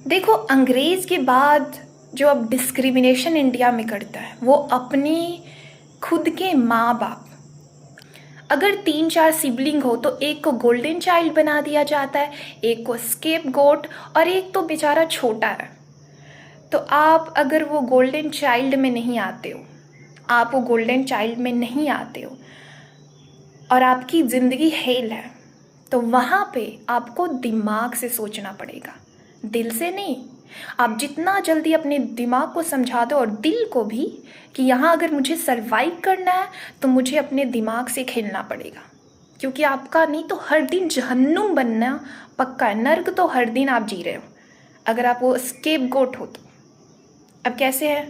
देखो, अंग्रेज़ के बाद जो अब डिस्क्रिमिनेशन इंडिया में करता है वो अपने खुद के माँ बाप। अगर 3-4 सिबलिंग हो तो एक को गोल्डन चाइल्ड बना दिया जाता है, एक को स्केप गोट, और एक तो बेचारा छोटा है। तो आप अगर वो गोल्डन चाइल्ड में नहीं आते हो, आप वो गोल्डन चाइल्ड में नहीं आते हो और आपकी ज़िंदगी हेल है, तो वहाँ पे आपको दिमाग से सोचना पड़ेगा, दिल से नहीं। आप जितना जल्दी अपने दिमाग को समझा दो और दिल को भी कि यहाँ अगर मुझे सरवाइव करना है तो मुझे अपने दिमाग से खेलना पड़ेगा, क्योंकि आपका नहीं तो हर दिन जहन्नुम बनना पक्का है। नर्क तो हर दिन आप जी रहे हो अगर आप वो स्केप गोट हो तो। अब कैसे है,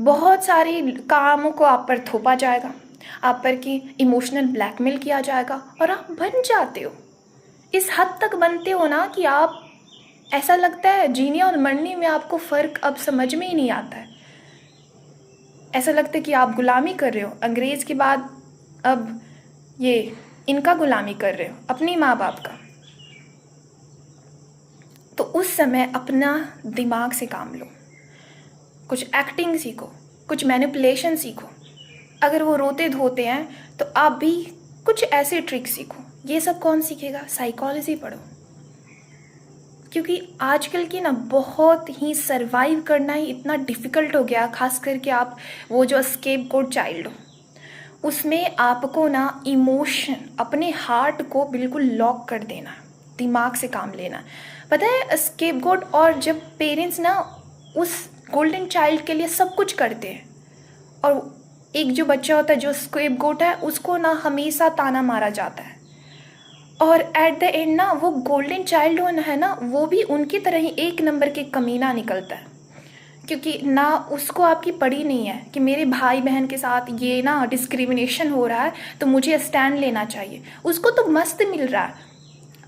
बहुत सारे कामों को आप पर थोपा जाएगा, आप पर की इमोशनल ब्लैकमेल किया जाएगा और आप बन जाते हो। इस हद तक बनते हो ना कि आप, ऐसा लगता है जीने और मरने में आपको फ़र्क अब समझ में ही नहीं आता है। ऐसा लगता है कि आप गुलामी कर रहे हो अंग्रेज़ के बाद, अब ये इनका गुलामी कर रहे हो, अपनी माँ बाप का। तो उस समय अपना दिमाग से काम लो, कुछ एक्टिंग सीखो, कुछ मैनिपुलेशन सीखो। अगर वो रोते धोते हैं तो आप भी कुछ ऐसे ट्रिक सीखो। ये सब कौन सीखेगा? साइकोलॉजी पढ़ो, क्योंकि आजकल की ना बहुत ही सरवाइव करना ही इतना डिफ़िकल्ट हो गया, खास करके आप वो जो स्केप गोट चाइल्ड हो, उसमें आपको ना इमोशन, अपने हार्ट को बिल्कुल लॉक कर देना, दिमाग से काम लेना। पता है, स्केप गोट और जब पेरेंट्स ना उस गोल्डन चाइल्ड के लिए सब कुछ करते हैं, और एक जो बच्चा होता है जो स्केप गोट है उसको ना हमेशा ताना मारा जाता है, और एट द एंड ना वो गोल्डन चाइल्ड है ना, वो भी उनकी तरह ही एक नंबर के कमीना निकलता है, क्योंकि ना उसको आपकी पड़ी नहीं है कि मेरे भाई बहन के साथ ये ना डिस्क्रिमिनेशन हो रहा है तो मुझे स्टैंड लेना चाहिए। उसको तो मस्त मिल रहा है,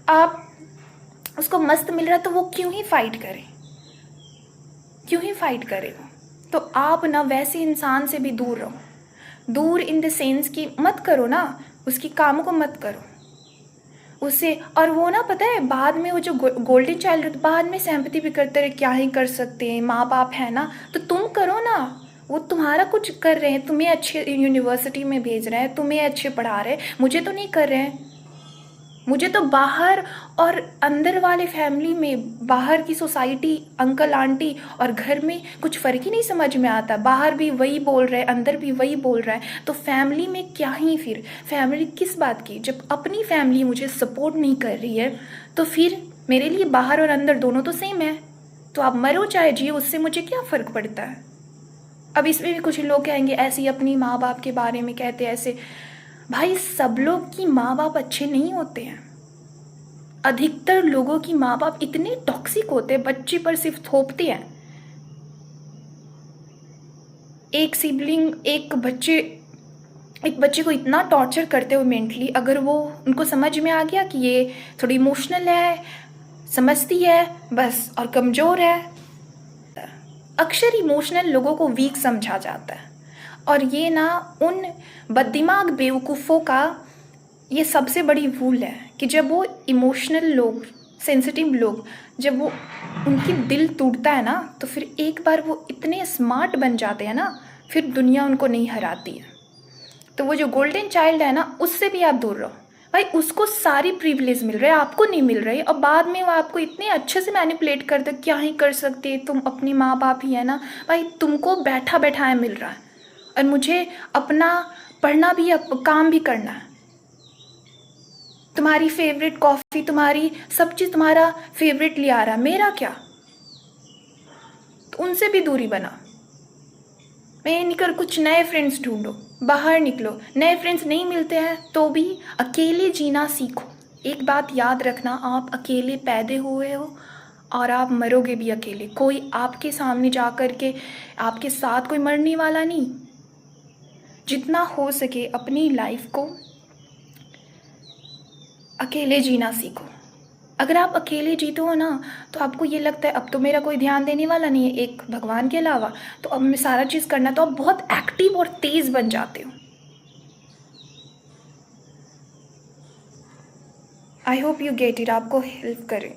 आप उसको मस्त मिल रहा है तो वो क्यों ही फाइट करे, क्यों ही फाइट करे वो। तो आप ना वैसे इंसान से भी दूर रहो, दूर इन द सेंस कि मत करो ना, उसकी कामों को मत करो उससे। और वो ना पता है बाद में वो जो गोल्डन चाइल्ड बाद में सिंपैथी भी करते रहे, क्या ही कर सकते हैं, माँ बाप है ना तो तुम करो ना। वो तुम्हारा कुछ कर रहे हैं, तुम्हें अच्छे यूनिवर्सिटी में भेज रहे हैं, तुम्हें अच्छे पढ़ा रहे हैं, मुझे तो नहीं कर रहे हैं। मुझे तो बाहर और अंदर वाले फैमिली में, बाहर की सोसाइटी, अंकल आंटी और घर में कुछ फ़र्क ही नहीं समझ में आता। बाहर भी वही बोल रहे हैं, अंदर भी वही बोल रहा है, तो फैमिली में क्या ही फिर फैमिली किस बात की? जब अपनी फैमिली मुझे सपोर्ट नहीं कर रही है तो फिर मेरे लिए बाहर और अंदर दोनों तो सेम है। तो आप मरो चाहे जियो, उससे मुझे क्या फ़र्क पड़ता है। अब इसमें भी कुछ लोग कहेंगे ऐसे ही अपनी माँ बाप के बारे में कहते हैं ऐसे। भाई, सब लोग की माँ बाप अच्छे नहीं होते हैं। अधिकतर लोगों की माँ बाप इतने टॉक्सिक होते हैं, बच्चे पर सिर्फ थोपते हैं। एक सिबलिंग एक बच्चे को इतना टॉर्चर करते हो मेंटली, अगर वो उनको समझ में आ गया कि ये थोड़ी इमोशनल है, समझती है बस और कमज़ोर है। अक्सर इमोशनल लोगों को वीक समझा जाता है, और ये ना उन बददिमाग बेवकूफ़ों का ये सबसे बड़ी भूल है कि जब वो इमोशनल लोग, सेंसिटिव लोग, जब वो उनकी दिल टूटता है ना तो फिर एक बार वो इतने स्मार्ट बन जाते हैं ना, फिर दुनिया उनको नहीं हराती है। तो वो जो गोल्डन चाइल्ड है ना, उससे भी आप दूर रहो। भाई, उसको सारी प्रिविलेज मिल रहे हैं, आपको नहीं मिल रही, और बाद में वो आपको इतने अच्छे से मैनिपुलेट कर दे, क्या ही कर सकते, तुम अपनी माँ बाप ही है ना। भाई, तुमको बैठा बैठाया मिल रहा है, और मुझे अपना पढ़ना भी, काम भी करना है। तुम्हारी फेवरेट कॉफ़ी, तुम्हारी सब चीज़ तुम्हारा फेवरेट ले आ रहा, मेरा क्या? तो उनसे भी दूरी बना। मैं निकल, कुछ नए फ्रेंड्स ढूंढो, बाहर निकलो। नए फ्रेंड्स नहीं मिलते हैं तो भी अकेले जीना सीखो। एक बात याद रखना, आप अकेले पैदा हुए हो और आप मरोगे भी अकेले। कोई आपके सामने जा कर के आपके साथ कोई मरने वाला नहीं। जितना हो सके अपनी लाइफ को अकेले जीना सीखो। अगर आप अकेले जीते हो ना तो आपको ये लगता है अब तो मेरा कोई ध्यान देने वाला नहीं है एक भगवान के अलावा, तो अब मैं सारा चीज़ करना, तो आप बहुत एक्टिव और तेज़ बन जाते हो। I hope you get it, आपको हेल्प करे।